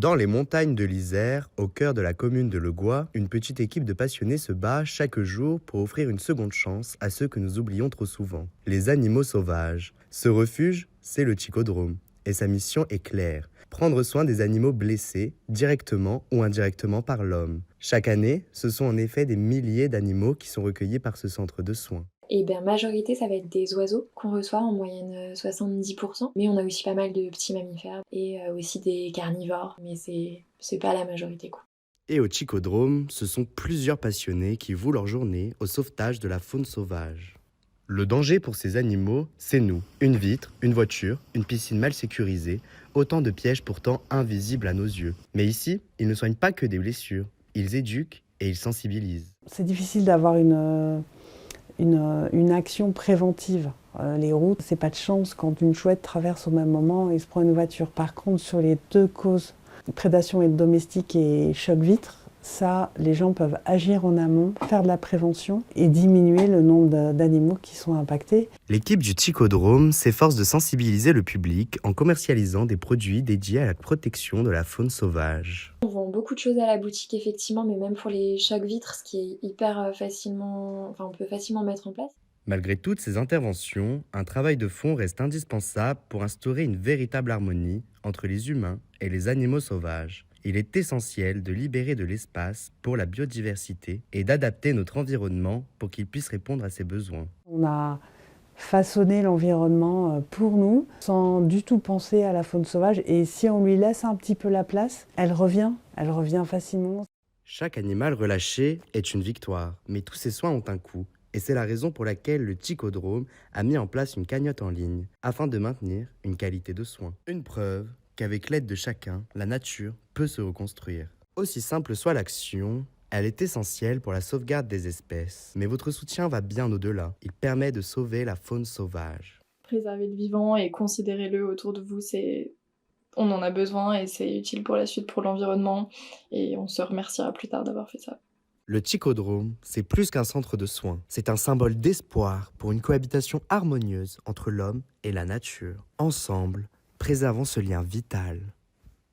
Dans les montagnes de l'Isère, au cœur de la commune de Le Gois, une petite équipe de passionnés se bat chaque jour pour offrir une seconde chance à ceux que nous oublions trop souvent, les animaux sauvages. Ce refuge, c'est le Ticodrome, et sa mission est claire, prendre soin des animaux blessés, directement ou indirectement par l'homme. Chaque année, ce sont en effet des milliers d'animaux qui sont recueillis par ce centre de soins. Et bien, majorité, ça va être des oiseaux qu'on reçoit, en moyenne 70%. Mais on a aussi pas mal de petits mammifères et aussi des carnivores, mais c'est pas la majorité, quoi. Et au Ticodrome, ce sont plusieurs passionnés qui vouent leur journée au sauvetage de la faune sauvage. Le danger pour ces animaux, c'est nous. Une vitre, une voiture, une piscine mal sécurisée, autant de pièges pourtant invisibles à nos yeux. Mais ici, ils ne soignent pas que des blessures, ils éduquent et ils sensibilisent. C'est difficile d'avoir une action préventive. Les routes, c'est pas de chance quand une chouette traverse au même moment et se prend une voiture. Par contre, sur les deux causes, prédation et domestique et choc vitre, ça, les gens peuvent agir en amont, faire de la prévention et diminuer le nombre d'animaux qui sont impactés. L'équipe du Ticodrome s'efforce de sensibiliser le public en commercialisant des produits dédiés à la protection de la faune sauvage. On vend beaucoup de choses à la boutique, effectivement, mais même pour les chocs vitres, ce qui est hyper facilement... Enfin, on peut facilement mettre en place. Malgré toutes ces interventions, un travail de fond reste indispensable pour instaurer une véritable harmonie entre les humains et les animaux sauvages. Il est essentiel de libérer de l'espace pour la biodiversité et d'adapter notre environnement pour qu'il puisse répondre à ses besoins. On a façonné l'environnement pour nous sans du tout penser à la faune sauvage et si on lui laisse un petit peu la place, elle revient facilement. Chaque animal relâché est une victoire, mais tous ces soins ont un coût. Et c'est la raison pour laquelle le Ticodrome a mis en place une cagnotte en ligne afin de maintenir une qualité de soins. Une preuve qu'avec l'aide de chacun, la nature peut se reconstruire. Aussi simple soit l'action, elle est essentielle pour la sauvegarde des espèces. Mais votre soutien va bien au-delà. Il permet de sauver la faune sauvage. Préserver le vivant et considérez-le autour de vous, on en a besoin et c'est utile pour la suite, pour l'environnement. Et on se remerciera plus tard d'avoir fait ça. Le Ticodrome, c'est plus qu'un centre de soins. C'est un symbole d'espoir pour une cohabitation harmonieuse entre l'homme et la nature. Ensemble, préservons ce lien vital.